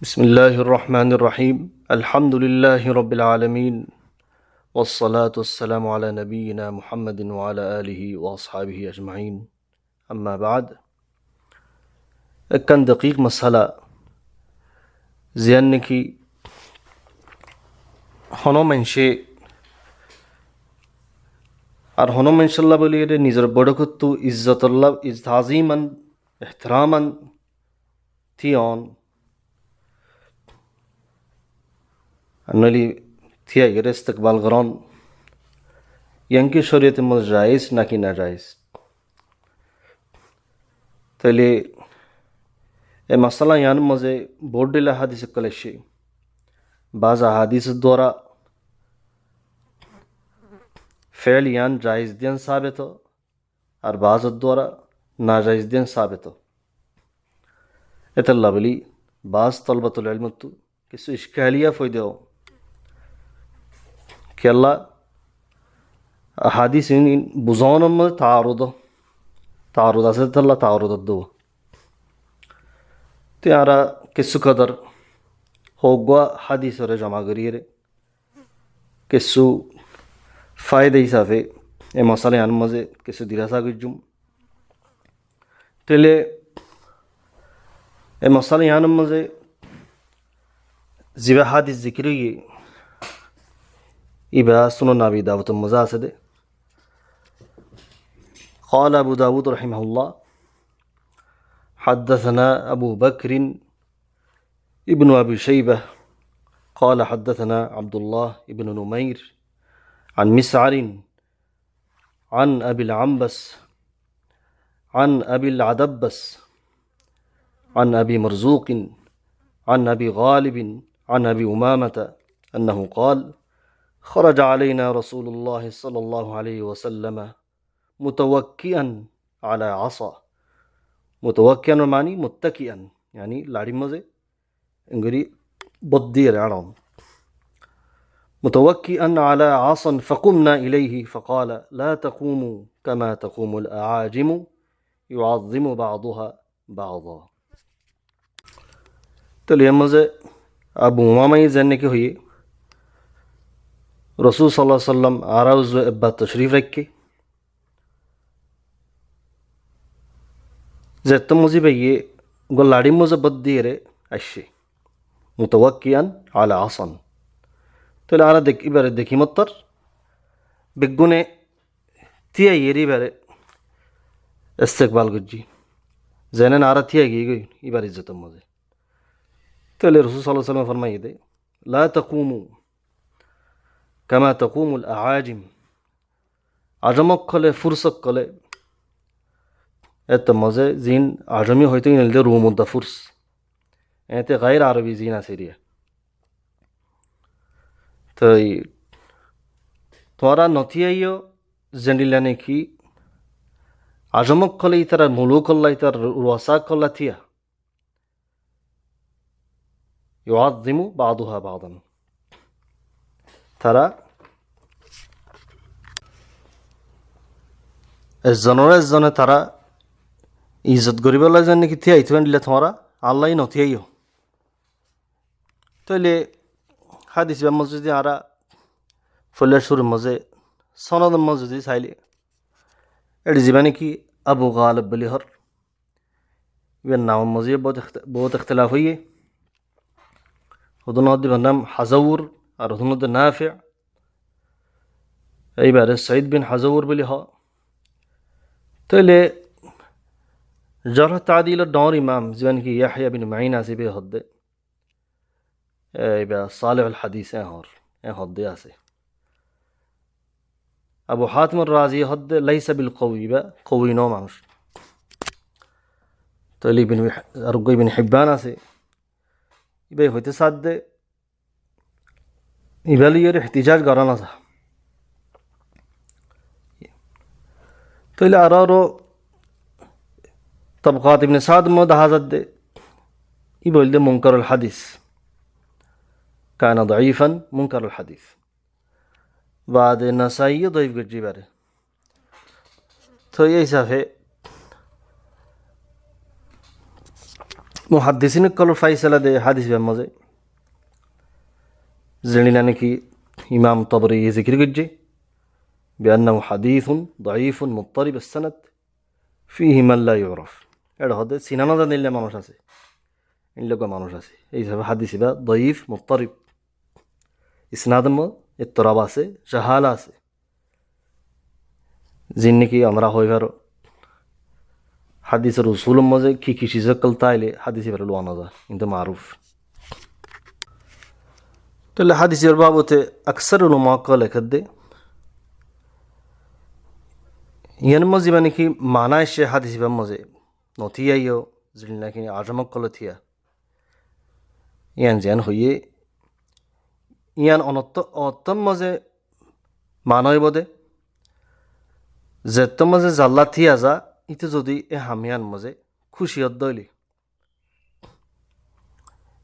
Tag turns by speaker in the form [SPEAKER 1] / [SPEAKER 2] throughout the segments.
[SPEAKER 1] بسم الله الرحمن الرحيم الحمد لله رب العالمين والصلاة والسلام على نبينا محمد وعلى آله وأصحابه أجمعين أما بعد كان دقيق مسألة زيانكي هنو منشي আর হনম ইনশাল্লাহ বলি এটা নিজের বড়কত্ব ইজ্জতুল্লাহ তাজিমান ইহতরামান থিয়ন নলি থিয়া এর ইস্তেকবাল করন ইয়াঙ্কি শরীয়তের মধ্যে জায়েজ নাকি না জায়েজ তাহলে এই মাসালা ইয়ান মধ্যে বোর্ডিলা হাদিস কলেশি বাজ হাদিস দ্বারা ফেল ইয়ান জায়েজ দিন সাবিত আর বাজ দ্বারা না জায়েজ দিন সাবিত এতল্লা বলি বাজ তলবাতুল ইলমতু কিছু ইশকালিয়া ফয়দেও কি আল্লাহ হাদিস ইন বুঝানোর মধ্যে তারুদ আছে তাল্লা তারুদ দেব তো আরা কিছু কদর হোগা হাদিসরে জমা করিয়ে কিছু ফায়দা হিসাবে এই মশালা আন মাঝে কিছু দিরাসা করছুম তাহলে এই মশালা আন মাঝে জিবা হাদিস জিকির ইবা সুনান আবি দাউদ মজা আছে দে قال أبو داود رحمه الله حدثنا أبو بكر ابن أبي شيبة قال حدثنا عبد الله ابن نمير عن مسعر عن أبي العنبس عن أبي العدبس عن أبي مرزوق عن أبي غالب عن أبي أمامة أنه قال خرج علينا رسول الله صلى الله عليه وسلم متوكئا على عصا متوكئا معني متكئا يعني لاري مزه انغري بدير عرام متوكئا على عصا فقمنا إليه فقال لا تقوموا كما تقوم الأعاجم يعظم بعضها بعضا تلي مزه أبو أمامة يزنك هي رسول صلى الله عليه وسلم عراوز أبا تشريف ركي زيت مزيبيه قال لاري مزه بدير أشي متوكئا على عصا তাহলে আরা এবারে দেখি মত্তর বেগুনে থিয়া এবারে ইস্তেকবাল করছি জেনেন আরা থিয়া গিয়ে গই এবার ইজ্জতের মধ্যে তাহলে রসুল সাল্লাল্লাহু আলাইহি ওয়াসাল্লাম ফরমাইয়ে দেয় লা তাকুমু কামা তাকুমুল আআজিম আজমক কলে ফুরসক কলে এত মজে জিন আজমি হয়তো ইনলদে রুমুদ্দা ফুরস এতে গায়র আরবি জিন আসিরিয়া তো তোরা নথিয়াইও জেন্ডিলানে কি আজমক কলে ইতার মুলুক কল্লা ইতার রোসা কল্লা থিয়া ইউআযিমু বাদুহা বাদান তারা এজনে তারা ইজ্জত গরিবলা জানে কি থিয়া ইথুয়ান দিলে তোমরা আল্লাহ নথিয়াইও তাইলে হাদিস বা মসজিদে আরা ফলের সুর মজে সনদ মসজিদে চাইলে এটি জীবানে কি আবু গালিব বলি হর ইবেন নাম মজিয়ে বহুত ইখতলাফ হইয়ে হদুন হদ্দিবার নাম হাজাউর আর হদুন হদ্দি নাফে এইবারে সঈদ বিন হাজাউর বলি হ তাইলে জরহ তাদিল ডর ইমাম জীবান কি ইয়াহিয়া বিন মাইন আসিবে হদ্দে এইবার সালেহুল হাদিস হদ্দে আছে আবু হাতিমুর রাজি হদ্দে লাইসা বিল কওয়ি বা কওয়ি নো মানুষ তাইলে আরোগ্য বিন হিব্বান আছে ইবাই হইতে সাদে ইবালিয়ের ইহতিজাজ করা না তাইলে আরো তবকাত ইবনে সাদ মদ হাজাত দে ই বলদে মুনকারুল হাদিস কানা দাঈফান মুনকারুল হাদিস بعد نسائي ضعيف গজি বারে তো এই হিসাবে মুহাদ্দিসিন কল ফাইসালা দে হাদিস বে মজে জেনিনা নাকি ইমাম তবরি জিকির গজ্জে বিআন্নাহু হাদিসুন দাঈফুন মুত্তারিব আস-সানাদ ফিহি মান লা ইউরাফ। এটা হদে সিনানো জানিলে মানুষ আছে, ইনলোক মানুষ আছে, এই হিসাবে হাদিস বা দাঈফ মুত্তারিব ইসনাদম ইত্তরাব আছে, জাহালা আছে, জিন নাকি আমরা হইবার হাদিসের উসুলের মধ্যে কি কি সিজকল তাইলে হাদিস এবার লোয়ানো যায় কিন্তু মারুফ। তাহলে হাদিসের বাবতে আকসার উলামা লেখা দে ইয়ান মধ্যে মানে কি মানা এসে হাদিস বা মজে নথিয়াইও যিনি নাকি আজমক কল থিয়া ইয়ান যেন হইয়ে ইয়ান অত্তম মজে মানয় বদে যেত মজে জাল্লা থিয়া যা ইতে যদি এ হামিয়ান মজে খুশিয়ত দইলি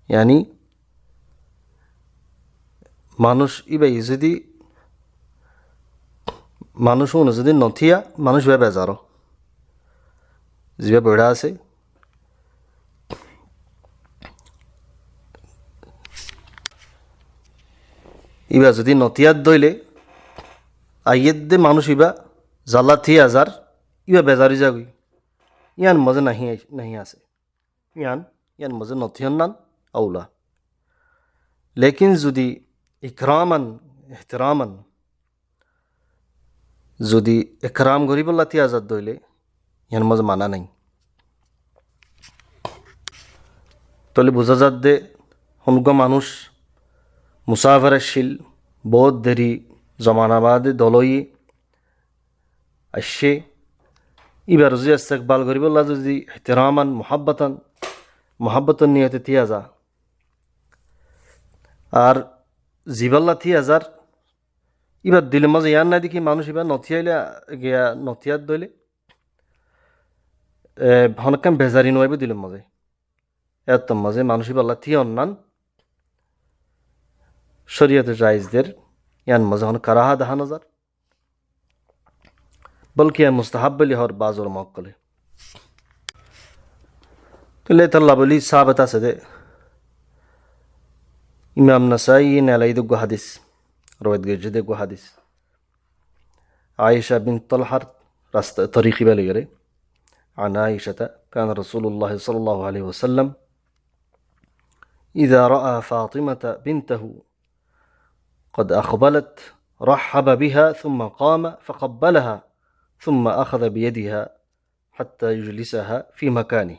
[SPEAKER 1] ইয়ানি মানুষ ইবাই যদি মানুষ যদি নথিয়া মানুষ ভাবে বেজারো যে বেড়া আছে ইবা যদি নথিয়াত দইলে আইয়ের দে মানুষ ইবা জাল্লা থিয়া যার ইবা বেজারি যাগই ইয়ান মজে নাহি আছে ইয়ান মজে নথিয়ন নান আউলা। লেকিন যদি ইকরামান এহতরামান যদি একরাম গরিবুল্লাহ তি আজাদ দইলে ইয়ান মজে মানা নাই। তলে বোঝা যাত দে হনগ মানুষ মুসাফারশীল বহুত দেরি জমানাবাদে দলই আসে ইবার যদি ইস্তেকবাল গরিবুল্লাহ যদি এহতরামান মোহাব্বতন নিয়তে তিয়া যা আর জিবাল্লা থি হাজার ইবার দিলের মাঝে ইয়ার নাই দেখি মানুষ এবার নথিয়াইলে গিয়া নথিয়াত দইলে হনকাম বেজারি নইবে দিলের মাঝে এত মাঝে মানুষ ইবাল্লা থি অন্যান শরীয়তে জায়েজদের ইয়ান মাঝে হন কারাহা দেখা নজার বলকি মুস্তাহাব বলি হর বাজর মক্কলে তাহলে তাল্লা বলি সাহাবত আছে দে ইমাম নাসাই নালাই দুগো হাদিস রওয়ায়াত গেছে দেখো হাদিস আয়েশা বিন তালহার রাস্তা তরিকি বলে গেলে عن عائشة كان رسول الله صلى الله عليه وسلم إذا رأى فاطمة بنته قد أقبلت رحب بها ثم قام فقبلها ثم أخذ بيدها حتى يجلسها في مكانه.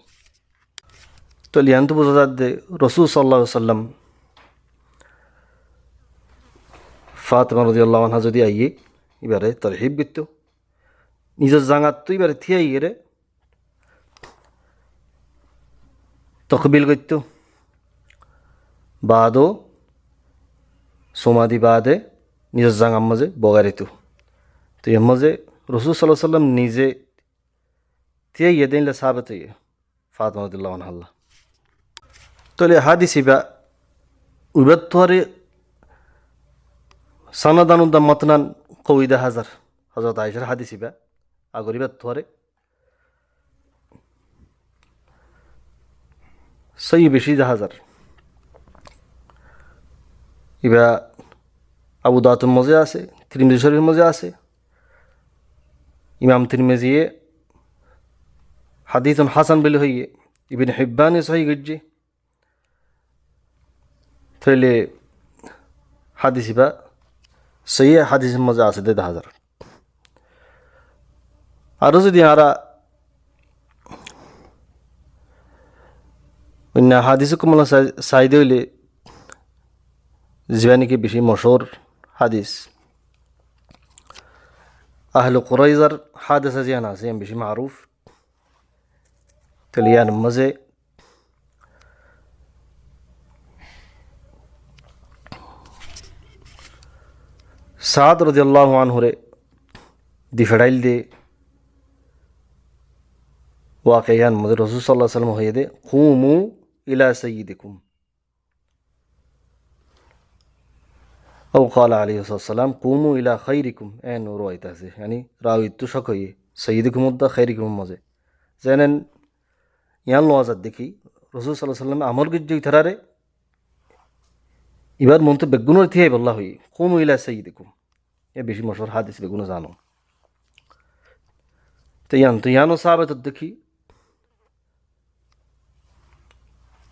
[SPEAKER 1] تولي أنت بزاد رسول صلى الله عليه وسلم ফাতেমা রাদিয়াল্লাহু আনহা যদি আইয়ে এবারে তরহিব গিত নিজের জাঙ্গাত তো এবারে থিয়াই গেরে তকবিল গিত বাদও সমাধি বাদে নিজের জাঙ্গার মাঝে বগারিত তো এর মাঝে রসুল সাল্লাল্লাহু আলাইহি সাল্লাম নিজে থিয়াই দিনলে সাহাবত ফাতেমা রাদিয়াল্লাহু আনহা তলে হাদিসি বা উইবাত্তরে সানাদানুদ্দা মতনান কবিদা হাজার হজরত আয়েশার হাদিস ইবা আগরিবা তোরে সই বেশি হাজার ইবা আবু দাউদের মজে আছে, তিরমিজি শরীফের মজে আছে, ইমাম তিরমিজি হাদিসুন হাসান বলে হইয়ে ইবনে হিব্বান সহি গজ্জে তাহলে হাদিস ইবা সহি হাদিসের মজা আছে 1000 আরও যদি আরা অন্য হাদিস কমলা সাইদে হইলে জীবানীকে বেশি মশহুর হাদিস আহলে কুরাইজার হাদিস জিয়ান আছে বেশি মারুফ কলিয়ান মজে সাদ রাদিয়াল্লাহু আনহু রে দি ফেডাইল দে ওয়াকিয়ান মজে রাসূল সাল্লাল্লাহু আলাইহি ওয়াসাল্লাম হয়ে দে কুমু ইলা সাইয়্যিদিকুম أو قال عليه الصلاة والسلام قوموا إلى خيركم أين رواية هذه يعني راوي تشكي سيدكم الدا خيركم مزه زين يان لوازد دكي রসুল সাল্লাহ সাল্লামে আমল গিজ্জ ইথারারে এবার মন তো বেগুনের থিয়ে বললা হই কোম ইলা সেই দেখুম এ বেশি মশর হাদিস বেগুনো জানো তো ইয়ানো সাহাবে তো দেখি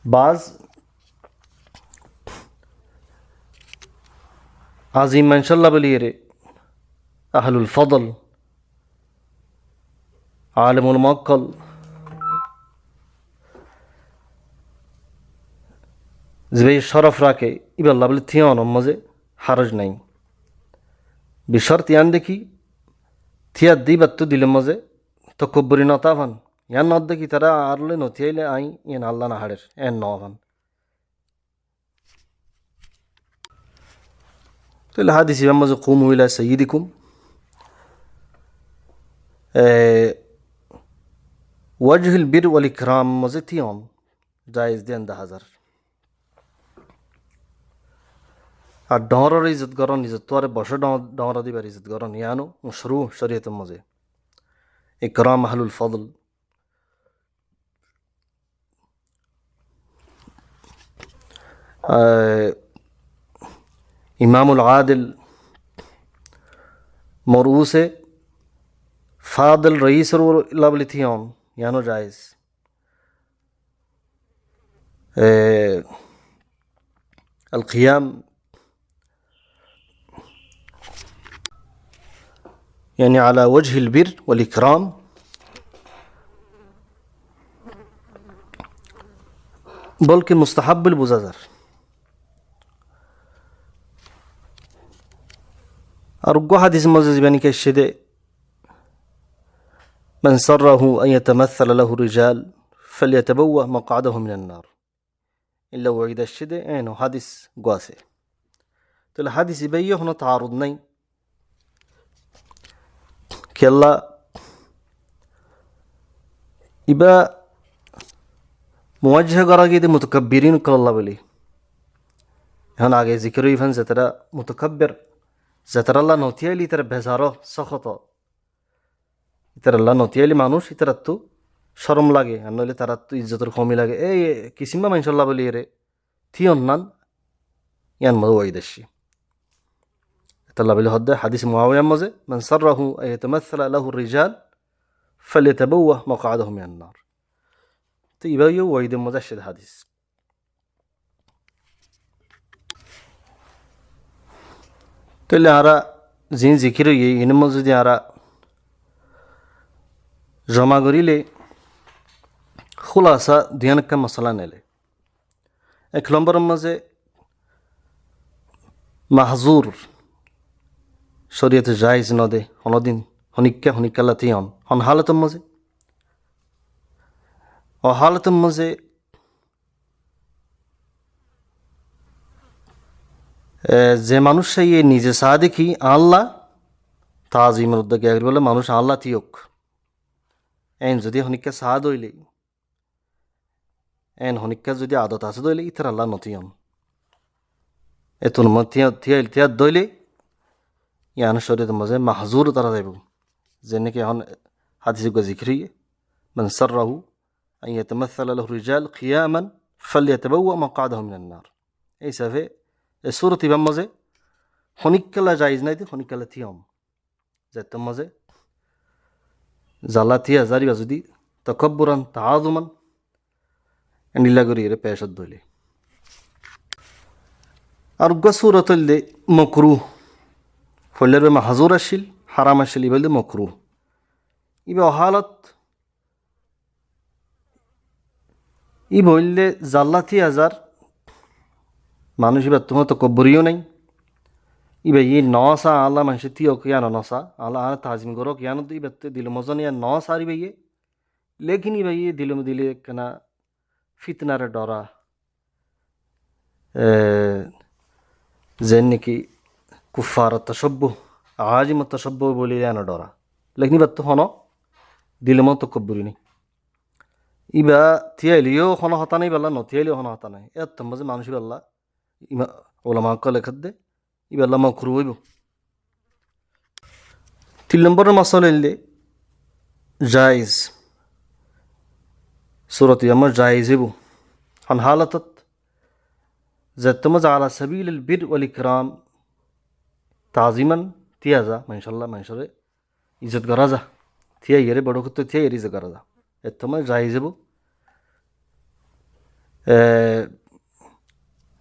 [SPEAKER 1] বাজ আজিম মানশাল্লাহ বলিয়ে রে আহলুল ফদল আলমুল মক্কল যে শরফ রাখে ইবাল্লা বলে থিয়ন মজে হারজ নাই বিশর তিয়ান দেখি থিয়ার দিবাত্তু দিলে মজে তো কব্বরি নতাভান ইয়ান নদ দেখি তারা আরলে নথিয়াইলে আই ইয়ান আল্লাহ না হাড়ের এন নভান তাহলে হাদিস ইমাম মজে কুম হইলা সঈদিকুম ওয়াজহিল বীর ওয়াল ইকরাম মজে থিয়ন জায়েজ দেন 10,000 আর ডহরের ইজ্জত গরন ইজ্জত তোরে বসে ডহরা দিবার ইজ্জত গরন ইয়ানো মশরু শরীয়তের মজে ইকরাম আহলুল ফদল ইমামুল আদিল মরউসে ফাদল রईसर লাবলি থিয়ন ইয়ানো জায়েজ القيام يعني على وجه البر والإكرام بلکہ مستحب البزازر أرجو حديث مزز بني كالشدة من سره أن يتمثل له الرجال فليتبوأ مقعده من النار إلا وعيد الشدة إنه حديث قاسي তো হাদিস ইবাইয়ে হনো তাআরুদ নাই কেল্লা ইবা মুওয়াজ্জাহ করা গিয়ে মুতাকাব্বিরিন কল্লা বলি এখন আগে জিকির ইফান যারা মুতাকাব্বির যারা আল্লাহ নতিয়াইলি তারা বেজারো সখত ইতার আল্লাহ নতিয়াইলি মানুষ ইতার তো শরম লাগে আর নইলে তারা তো ইজ্জতের কমি লাগে এই কিসিমা মাইনশাল্লাহ বলি রে থিয়ন নান ইয়ান মদ ওয়াইদাসি তাল্লা বলি হদ্দে হাদিস মুআওয়ায়ার মাঝে মান সাররাহু আন ইয়াতামাসসালা লাহু রিজাল ফালিয়াতাবাওয়া মাকআদাহু মিনান নার তো ইবাইও ওয়াইদে মুজাশশিদ হাদিস তাহলে আরা জিন জিকির ইন মসজিদে আরা জমা করিলে খুলাসা দিয়ানকা মশলা নেলে 1 নম্বরের মাঝে মাহজুর শরীয়তে জায়েজ নদে হনদিন হনিকালা থিয়ন হন হালতের মাঝে ও হালতের মাঝে যে মানুষ সেই নিজে চা দেখি আল্লাহ তাজিমের উদ্যোগে বলে মানুষ আল্লাহ থিয়ক এন যদি হনিকা চা দইলে এন হনিকা যদি আদত আছে দইলে ইতার আল্লাহ নথিয়ন এতুন থিয়া দইলে ইয়ান শরীয়তের মাঝে মাহজুর তারা যাইব যেনেকে এখন হাদিসে জিক্রি মান সাররাহু আন ইয়াতামাসসালা লাহু রিজাল কিয়ামান ফালিয়াতাবাওয়া মাকআদাহু মিনান নার এই সাফে এই সূরত ইবাম মাঝে হনিকালা জায়েজ নাই হনিকালা থিয়ম যেতম মাঝে জালা থিয়া জারিবা যদি তাকাব্বুরান তাআযুমান এনিলা করি এর পেশত দইলে আর সূরত হইলে মাকরুহ ফলের মাহজুর আসিল হারাম আসিল ইবলদে মকরুহ ইবে অহালত ই বললে জাল্লাতি হাজার মানুষ ইবার তোমার তো কব্বরিও নাই ইবে ই নসা আল্লাহ মানুষ তিও কিয়ানো নসা আল্লাহ তাজিম করো কিয়ানো তো ইবে দিল মজন ইয়া ন সারি ইয়ে লেকিন ইবে ইয়ে দিলে কেনা ফিতনারে ডরা যেন নাকি কুফার তসব্বু আজিম তসব্বু বলি জানো ডরা লেকিন ইবার তো হন দিলে মতো কব্বরি নেই ইবা থিয়াইলিও হন হতা নাই বেলা নথিয়াইলিও হন হতা নাই এত মাঝে মানুষ বেলা ইমা ওলামা লেখাত দে ইবেলা মকরু হইব 3 নম্বরের মাসালা হইলে জায়েজ সূরত আমার জায়েজ হইব هن حالتت زتمز على سبيل البر والإكرام تعظيما تيازا ما شاء الله ما شاء الله إزت غرازة تيا يري بڑو كتو تيا يري إزت غرازة اتما جايزبو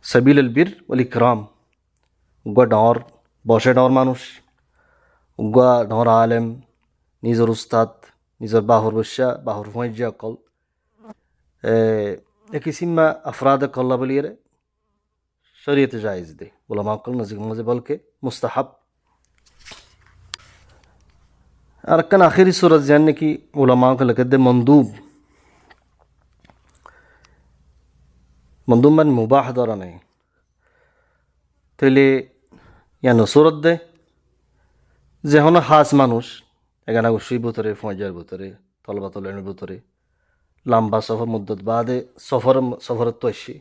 [SPEAKER 1] سبيل البر والإكرام উগা ডাঁর বসে ডাঁর মানুষ উগা ডাঁর আলেম নিজের উস্তাদ নিজের বাহুর বসা বাহুর ফঁজা অকল কিসিমা আফরাদ কল্লা বলিয়ে শরীয়তে জায়েজ দে উলামা অকল নজিক মজে বলকে মুস্তাহাব আর কান আখেরি সুরত জাননে কি উলামা অকল দে মন্দুব মানে মুবাহ ধরা নেই তাহলে ইয়ানো সুরত দে যে হন খাস মানুষ এখানে উসির ভিতরে ফঁজার ভিতরে তলবা তলের ভিতরে লম্বা সফর মুদ্দত বাদে সফরত তো আসি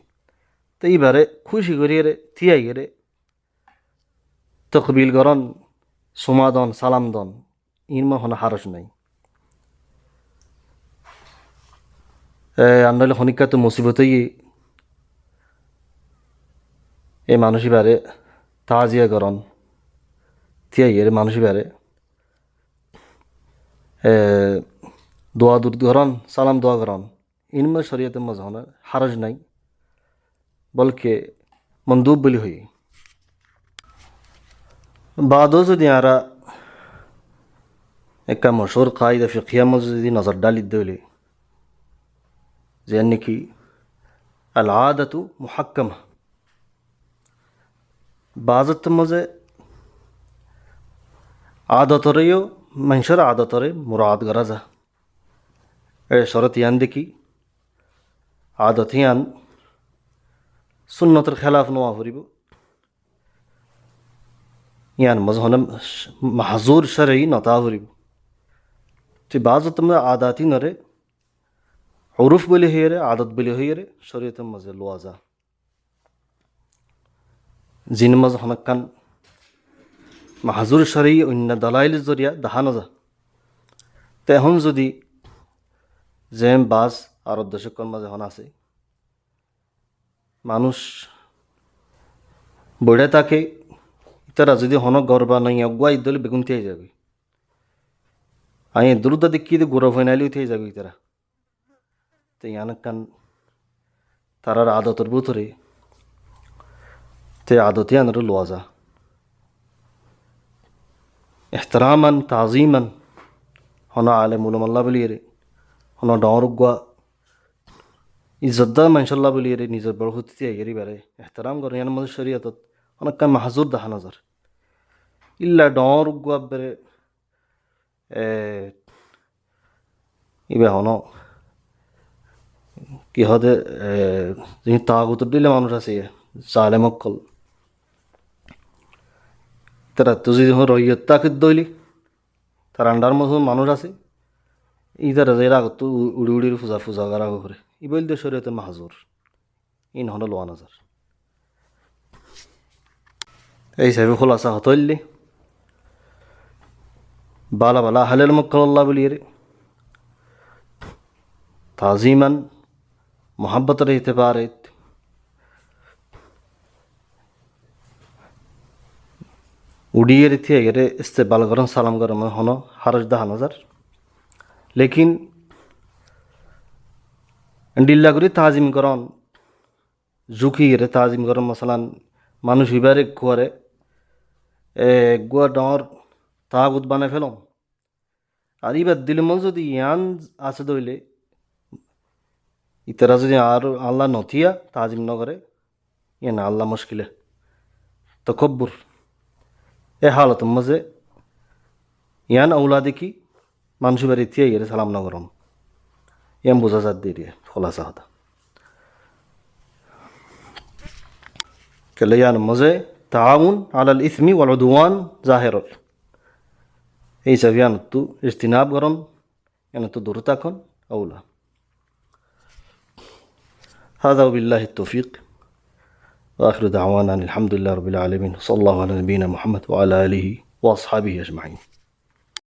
[SPEAKER 1] তো এইবারে খুশি করিয়ে থিয়াই রে তকবিল গরন সুমাদন সালাম দন ইনমা হন হারস নাই আন্দালে হনিকা তো মুসিবতই এই মানুষই বারে তাজিয়া গরন থিয়াইয়ের মানুষই বারে দোয়া দুধ গরন সালাম দোয়া গরন ইনমা শরীয়তে মজহনা হারজ নাই বলকে মন্দুব বলি হই বাদও যদি আরা একটা মশহুর কায়দা ফিকহিয়া মধ্যে যদি নজর ডালিত দইলে যে নাকি আল আদাতু মুহাক্কামা বাজত মজে আদতরেও মানুষের আদতরে মুরাদ করা যা শরত ইয়ান দেখি আদত ইয়ান সুন্নতের খেলাফ নোয়া ফুরিব ইয়ান মজহনে মাহজুর শরঈ নতা ফুরিব তে বাজত মজে আদাতি নরে উরুফ বলি হইয়ে রে আদত বলি হইয়ে রে শরীয়তে মজে লোয়া যা জিন মজ হনকান মাহাজুর শরঈ অন্য দলাইল জরিয়া দাহানো যা তেহন যদি জেম বাস আর দশকর মাঝে হন আছে মানুষ বড়ে তাকে ইতারা যদি হন গর্বা নাই অগুয়া ইদলে বেগুন থেকে যাবে আই দুরুদা দেখি গৌরব হইনাইলেও থেকে যাবে ইতারা তো ইয়ানকান তারার আদতর ভিতরে তে আদতে আনর লোয়াজা এহতরামান তাজিমান হন আলেম উলামাল্লাহ বলিয়ে রে হন ডরগুয়া ইজ্জতদার মানসাল্লাহ বলিয়ে রে নিজের বরহুতি এগেরি বারে এহতরাম করে ইয়ান মধ্যে শরীয়তত অনেক মাহজুর দেখা নজর ইল্লা ডরগুয়া বেরে ইবে হন কি হদে যিনি তাগুতর দিলে মানুষ আছে জালেমক্কল তারা তো যদি রইয়ত তাকে দইলি তার আন্ডার মতো মানুষ আছে ইদারা যে রাগ তো উড়ি উড়ি ফুজা ফুজা করা করে ই বলতে শরীয়তে মাহজুর ইন হল লোয়া নজর এই হিসাবে খোলাসা হতইলি বালা বালা হালের মক্কাল্লাহ বলিয়ে রে তাজিমান মোহাব্বত রহিতে পারে উড়িয়ে রে থিয়ে গেলে ইস্তেবাল গরম সালাম গরম হন হারজ দাহান হাজার লেকিন ডিল্লা করে তাজিম করন ঝুঁকি রে তাজিম গরম মশলান মানুষ ইবারে কুয়ারে গুয়া ডর তাগুত বানায় ফেলম আর ইবার দিল মন যদি ইয়ান আছে দইলে ইতারা যদি আর আল্লাহ নথিয়া তাজিম নগরে ইয়ান আল্লাহ মুশকিলে তকব্বুর এ হালত মজে ইয়ান আউলাদে কি মানুষ বাড়ি থিয়ে গেলে সালাম না গরম ইয়ান বোঝা যাত দিয়ে খোলাসা হতা কেলে ইয়ান মজে তাআউন আলাল ইসমি ওয়াল উদওয়ান জাহির এই সব ইয়ান তু ইজতিনাব গরম ইয়ান তু দূর থাকুন আউলা هذا وبالله التوفيق وآخر دعوانا الحمد لله رب العالمين صلى الله على نبينا محمد وعلى آله وأصحابه أجمعين